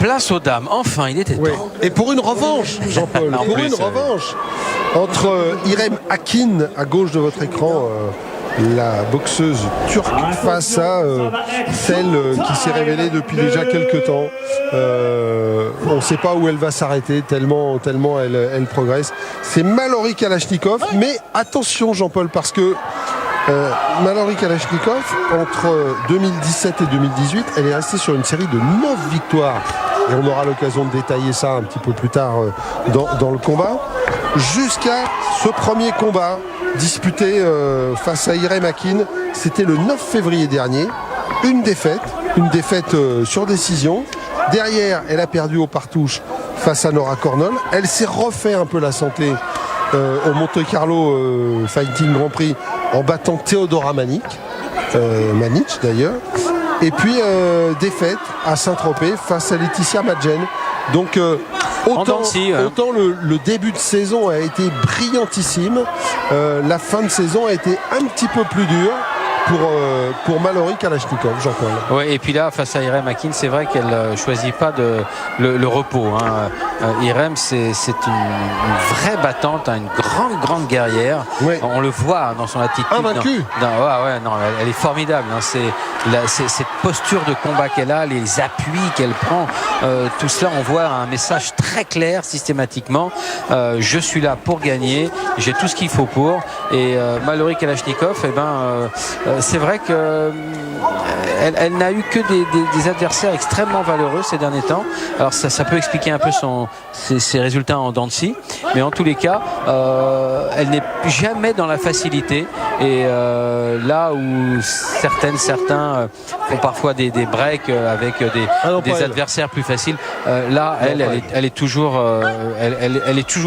Place aux dames, enfin, il était temps. Et pour une revanche, Jean-Paul, pour une revanche, entre Irem Akin, à gauche de votre écran, la boxeuse turque, face à celle qui s'est révélée depuis déjà quelques temps. On ne sait pas où elle va s'arrêter, tellement elle progresse. C'est Mallory Kalachnikov, mais attention Jean-Paul, parce que Mallory Kalachnikov, entre 2017 et 2018, elle est restée sur une série de 9 victoires. Et on aura l'occasion de détailler ça un petit peu plus tard dans le combat. Jusqu'à ce premier combat disputé face à Irem Akin, c'était le 9 février dernier. Une défaite sur décision. Derrière, elle a perdu au partouche face à Nora Cornol. Elle s'est refait un peu la santé au Monte Carlo Fighting Grand Prix en battant Theodora Manic d'ailleurs. Et puis défaite à Saint-Tropez face à Laetitia Madjen. Donc autant le début de saison a été brillantissime, la fin de saison a été un petit peu plus dure pour Mallory Kalachnikov, Jean-Paul. Oui, et puis là, face à Irem Akin, c'est vrai qu'elle ne choisit pas le repos. Irem, c'est une vraie battante, une grande guerrière. Oui. On le voit dans son attitude. Invaincue. Elle est formidable. Cette posture de combat qu'elle a, les appuis qu'elle prend, tout cela, on voit un message très clair systématiquement. Je suis là pour gagner, j'ai tout ce qu'il faut pour. Et Mallory Kalachnikov, c'est vrai qu'elle n'a eu que des adversaires extrêmement valeureux ces derniers temps. Alors ça peut expliquer un peu ses résultats en dents de scie, mais en tous les cas, elle n'est jamais dans la facilité. Et là où certains font parfois des breaks avec des adversaires plus faciles, là, elle est toujours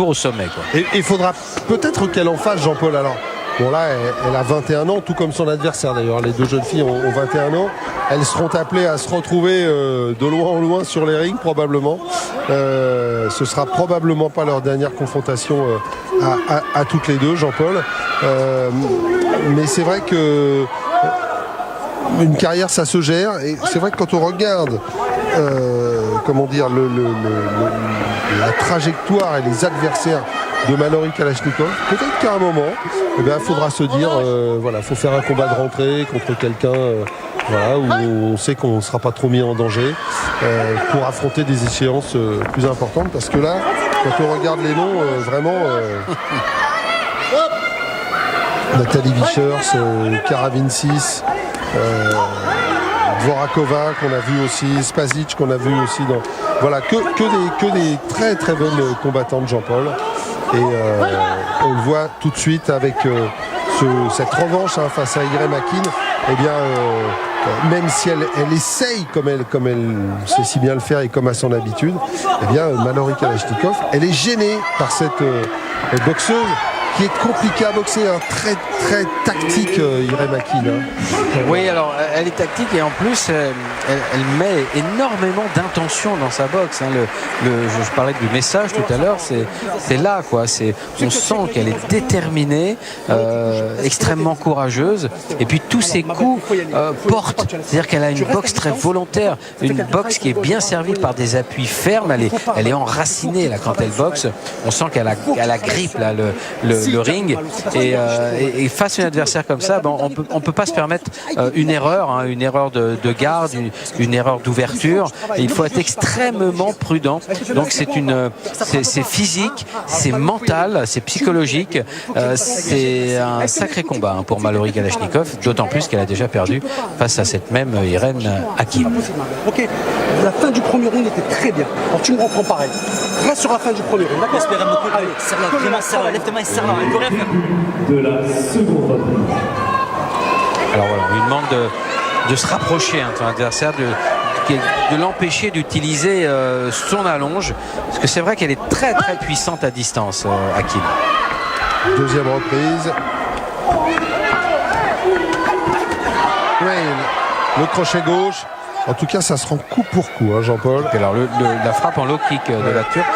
au sommet, quoi. Et il faudra peut-être qu'elle en fasse, Jean-Paul. Alors bon, là, elle a 21 ans, tout comme son adversaire d'ailleurs. Les deux jeunes filles ont 21 ans. Elles seront appelées à se retrouver de loin en loin sur les rings, probablement. Ce sera probablement pas leur dernière confrontation à toutes les deux, Jean-Paul. Mais c'est vrai que une carrière, ça se gère. Et c'est vrai que quand on regarde la trajectoire et les adversaires de Mallory Kalachnikov, peut-être qu'à un moment, il faudra se dire, faut faire un combat de rentrée contre quelqu'un où on sait qu'on ne sera pas trop mis en danger pour affronter des échéances plus importantes. Parce que là, quand on regarde les noms, Nathalie Vichers, Kara Vincis, Dvorakova qu'on a vu aussi, Spasic qu'on a vu aussi dans... Voilà, que des très très bonnes combattantes, Jean-Paul. Et on le voit tout de suite avec cette revanche face à Irem Akin. Même si elle essaye comme elle sait si bien le faire et comme à son habitude, Mallory Kalachnikov, elle est gênée par cette boxeuse qui est compliquée à boxer, très très tactique, Irem Akin. Oui, alors elle est tactique et en plus elle met énormément d'intention dans sa boxe. Je parlais du message tout à l'heure, c'est là quoi. On sent qu'elle est déterminée, extrêmement courageuse, et puis tous ses coups portent. C'est-à-dire qu'elle a une boxe très volontaire, une boxe qui est bien servie par des appuis fermes. Elle est enracinée là quand elle boxe. On sent qu'elle a grippe là le ring, et face à un adversaire comme ça, on peut pas se permettre une erreur de garde, une erreur d'ouverture. Il faut être extrêmement prudent. Donc c'est physique, c'est mental, c'est psychologique. C'est un sacré combat pour Mallory Kalachnikov, d'autant plus qu'elle a déjà perdu face à cette même Irem Akin. Ok, la fin du premier round était très bien. Alors tu me reprends pareil. Reste sur la fin du premier round. D'accord. Espérez beaucoup. Allez, serre-la, vraiment serre-la, lève tes mains et serre-la. De la seconde. Alors voilà, on lui demande de se rapprocher de son adversaire, de l'empêcher d'utiliser son allonge, parce que c'est vrai qu'elle est très très puissante à distance, Akin. Deuxième reprise. Oui, le crochet gauche. En tout cas, ça se rend coup pour coup, Jean-Paul. Alors la frappe en low kick de la Turque,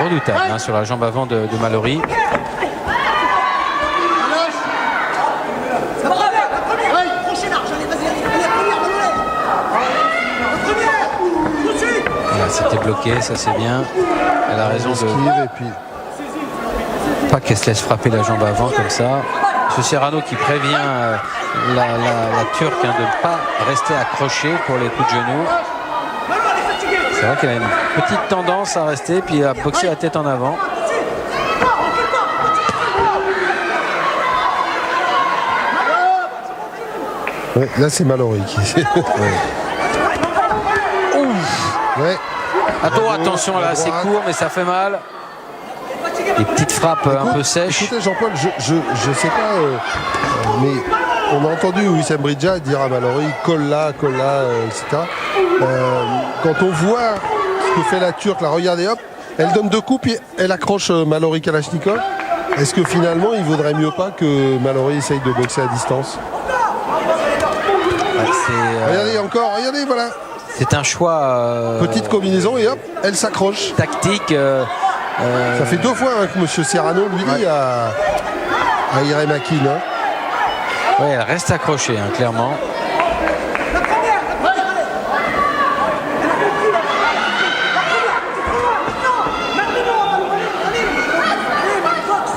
redoutable sur la jambe avant de Mallory. c'était bloqué, ça c'est bien. Elle a raison de... Et puis... Pas qu'elle se laisse frapper la jambe avant comme ça. Ce Serrano qui prévient la Turque de ne pas rester accrochée pour les coups de genoux. C'est vrai qu'elle a une petite tendance à rester puis à boxer la tête en avant. Ouais, là c'est Mallory qui... ouais. Attention là, c'est court mais ça fait mal. Des petites frappes un peu sèches. Écoutez Jean-Paul, je sais pas, mais on a entendu Wissam Bridja dire à Mallory colle là, etc. Quand on voit ce que fait la Turque, là, regardez, hop, elle donne 2 coups puis elle accroche Mallory Kalachnikov. Est-ce que finalement il vaudrait mieux pas que Mallory essaye de boxer à distance? Regardez encore, regardez, voilà. C'est un choix. Petite combinaison et hop, elle s'accroche. Tactique. Ça fait 2 fois que M. Serrano lui dit à Irem Akin. Oui, elle reste accrochée, clairement.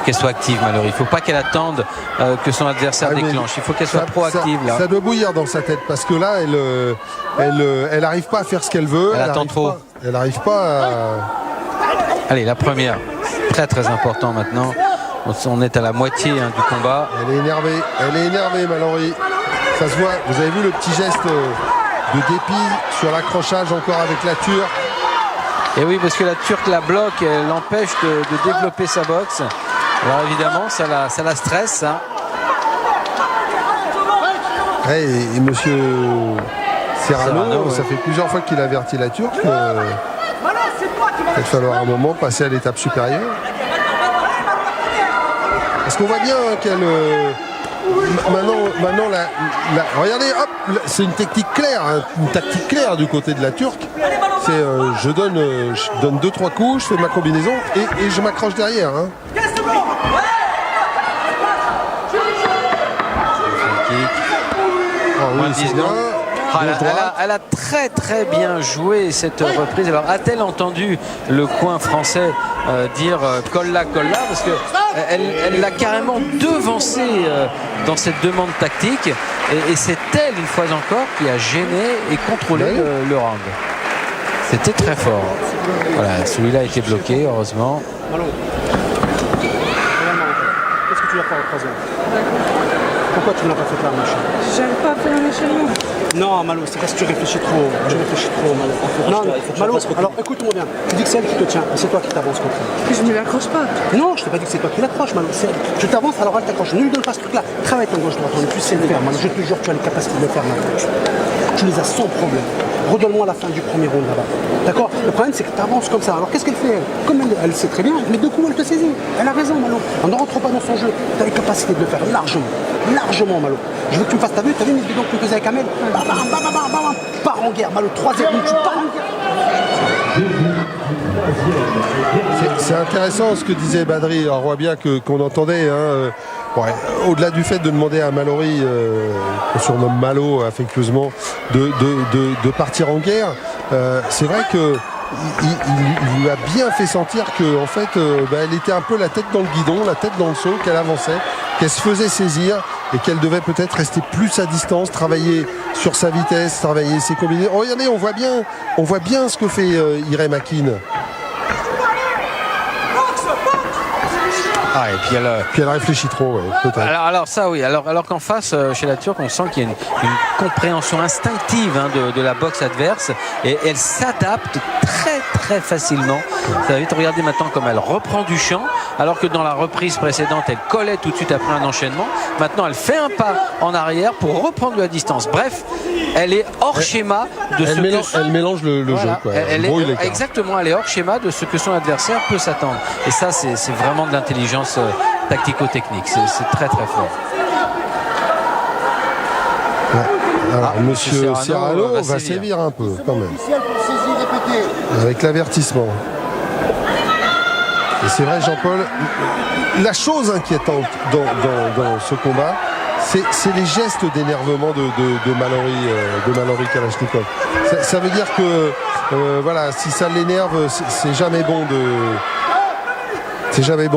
Qu'elle soit active, Mallory. Il ne faut pas qu'elle attende que son adversaire déclenche. Il faut qu'elle soit proactive. Là. Ça doit bouillir dans sa tête parce que là, elle n'arrive pas à faire ce qu'elle veut. Elle attend trop. Elle n'arrive pas à... Allez, la première. Très très important maintenant. On est à la moitié du combat. Elle est énervée, Mallory. Ça se voit. Vous avez vu le petit geste de dépit sur l'accrochage encore avec la Turque. Et oui, parce que la Turque la bloque, elle l'empêche de développer sa boxe. Alors évidemment, ça la stresse. Et monsieur Serrano, ça fait plusieurs fois qu'il avertit la Turque. Il va falloir à un moment passer à l'étape supérieure. Parce qu'on voit bien qu'elle... Maintenant regardez, hop, c'est une technique claire, une tactique claire du côté de la Turque. C'est je donne 2-3 coups, je fais ma combinaison et je m'accroche derrière. Oui, c'est bien. Elle a très très bien joué cette reprise. Alors a-t-elle entendu le coin français dire colle là parce que elle l'a carrément devancé dans cette demande tactique et c'est elle une fois encore qui a gêné et contrôlé le round. C'était très fort. Voilà, celui-là a été bloqué heureusement. Qu'est-ce que tu vas faire au troisième? Pourquoi tu ne l'as pas fait là, machin? J'arrive pas à faire un enchaînement. Non, Malo, c'est parce que tu réfléchis trop. Malo. Non, Malo, alors écoute-moi bien. Tu dis que c'est elle qui te tient, et c'est toi qui t'avances contre elle. Je ne l'accroche pas. Non, je t'ai pas dit que c'est toi qui l'accroche, Malo. Tu t'avances, alors elle t'accroche. Ne lui donne pas ce truc-là. Travaille ton gauche-droite. On est plus le faire, Malo. Je te jure, tu as les capacités de le faire maintenant. Tu les as sans problème. Redonne-moi la fin du premier round là-bas. D'accord? Le problème, c'est que tu avances comme ça. Alors qu'est-ce qu'elle fait, elle? Comme elle sait très bien, mais de coups, elle te saisit. Elle a raison, Malo. On ne rentre pas dans son jeu. Tu as les capacités de le faire largement. Largement, Malo. Je veux que tu me fasses ta vue. Tu as vu les bidons que tu faisais avec Amel? Pars en guerre, Malo. 3-0, tu pars en guerre. C'est intéressant ce que disait Badri. On voit bien qu'on entendait. Au-delà du fait de demander à Mallory, qu'on surnomme Malo affectueusement, de partir en guerre, c'est vrai que il lui a bien fait sentir que en fait, elle était un peu la tête dans le guidon, la tête dans le seau, qu'elle avançait, qu'elle se faisait saisir et qu'elle devait peut-être rester plus à distance, travailler sur sa vitesse, travailler ses combinaisons. Oh, regardez, on voit bien ce que fait Irem Akin. Et puis elle réfléchit trop, peut-être. Alors ça oui, alors qu'en face, chez la Turque, on sent qu'il y a une compréhension instinctive de la boxe adverse et elle s'adapte très très facilement. Ça va vite regarder maintenant comme elle reprend du champ, alors que dans la reprise précédente, elle collait tout de suite après un enchaînement. Maintenant, elle fait un pas en arrière pour reprendre de la distance. Bref, elle est hors schéma de elle mélange le jeu. Quoi. Exactement, elle est hors schéma de ce que son adversaire peut s'attendre. Et ça, c'est vraiment de l'intelligence tactico-technique, c'est très très fort. Alors, monsieur Serrano va sévir un peu quand même avec l'avertissement. Et c'est vrai, Jean-Paul, la chose inquiétante dans ce combat, c'est les gestes d'énervement de Mallory Kalachnikov. Ça veut dire que voilà, si ça l'énerve, c'est jamais bon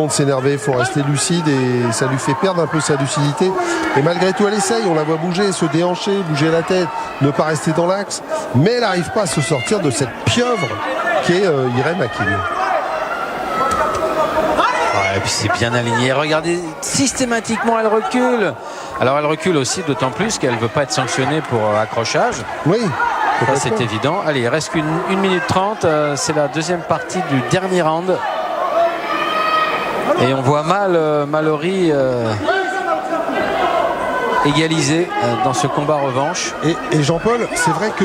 de s'énerver, il faut rester lucide et ça lui fait perdre un peu sa lucidité. Et malgré tout, elle essaye, on la voit bouger, se déhancher, bouger la tête, ne pas rester dans l'axe, mais elle n'arrive pas à se sortir de cette pieuvre qui est Irem Akin. Ouais, et puis c'est bien aligné. Regardez, systématiquement, elle recule. Alors elle recule aussi, d'autant plus qu'elle ne veut pas être sanctionnée pour accrochage. Oui. Ça, c'est évident. Allez, il reste qu'une 1 minute 30. C'est la deuxième partie du dernier round. Et on voit mal Mallory égaliser dans ce combat revanche. Et Jean-Paul, c'est vrai que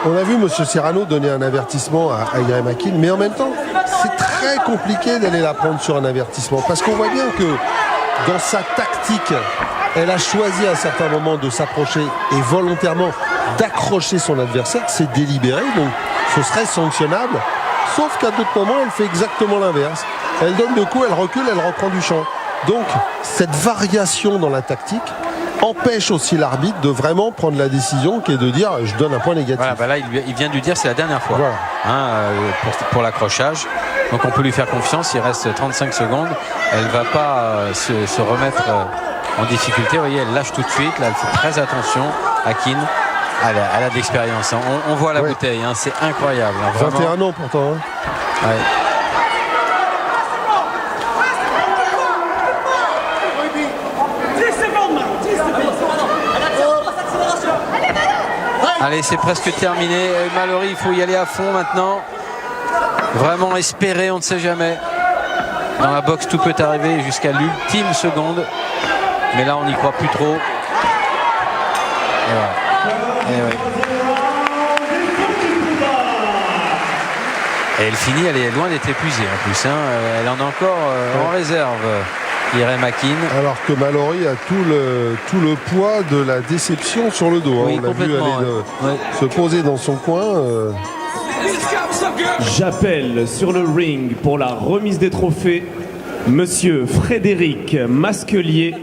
on a vu M. Serrano donner un avertissement à Irem Akin, mais en même temps, c'est très compliqué d'aller la prendre sur un avertissement. Parce qu'on voit bien que dans sa tactique, elle a choisi à certains moments de s'approcher et volontairement d'accrocher son adversaire. C'est délibéré, donc ce serait sanctionnable. Sauf qu'à d'autres moments, elle fait exactement l'inverse. Elle donne de coups, elle recule, elle reprend du champ. Donc, cette variation dans la tactique empêche aussi l'arbitre de vraiment prendre la décision qui est de dire je donne un point négatif. Voilà, bah là, il vient de lui dire c'est la dernière fois, voilà. pour l'accrochage. Donc on peut lui faire confiance, il reste 35 secondes. Elle ne va pas se remettre en difficulté. Vous voyez, elle lâche tout de suite. Là, elle fait très attention. Akin, elle a de l'expérience. Hein. On voit la bouteille, hein. C'est incroyable. Hein, 21 ans pourtant. Hein. Ouais. Allez, c'est presque terminé. Mallory, il faut y aller à fond maintenant. Vraiment espérer, on ne sait jamais. Dans la boxe, tout peut arriver jusqu'à l'ultime seconde. Mais là, on n'y croit plus trop. Et voilà. Et, ouais. Et elle finit, elle est loin d'être épuisée en plus. Hein. Elle en a encore en réserve. Irem Akin. Alors que Mallory a tout le poids de la déception sur le dos. Oui, on l'a vu aller se poser dans son coin. J'appelle sur le ring pour la remise des trophées Monsieur Frédéric Masquelier,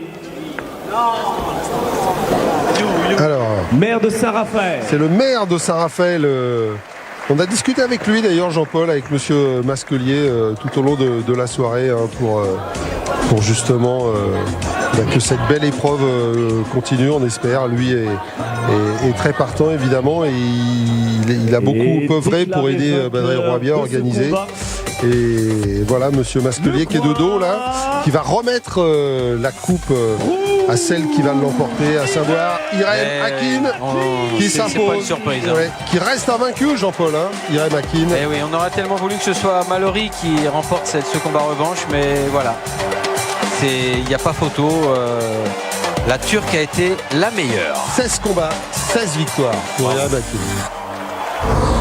Alors, maire de Saint-Raphaël. c'est le maire de Saint-Raphaël. On a discuté avec lui d'ailleurs, Jean-Paul, avec Monsieur Masquelier tout au long de la soirée hein, pour justement que cette belle épreuve continue, on espère. Lui est très partant évidemment et il a beaucoup œuvré pour aider Badr Roibia à organiser. Et voilà Monsieur Masquelier qui est de dos là, qui va remettre la coupe à celle qui va l'emporter, à savoir Irem Akin qui s'impose, qui reste invaincu Jean-Paul, hein, Irem Akin. Et oui, on aurait tellement voulu que ce soit Mallory qui remporte ce combat revanche, mais voilà. Il n'y a pas photo. La Turque a été la meilleure. 16 combats, 16 victoires pour Irem Akin.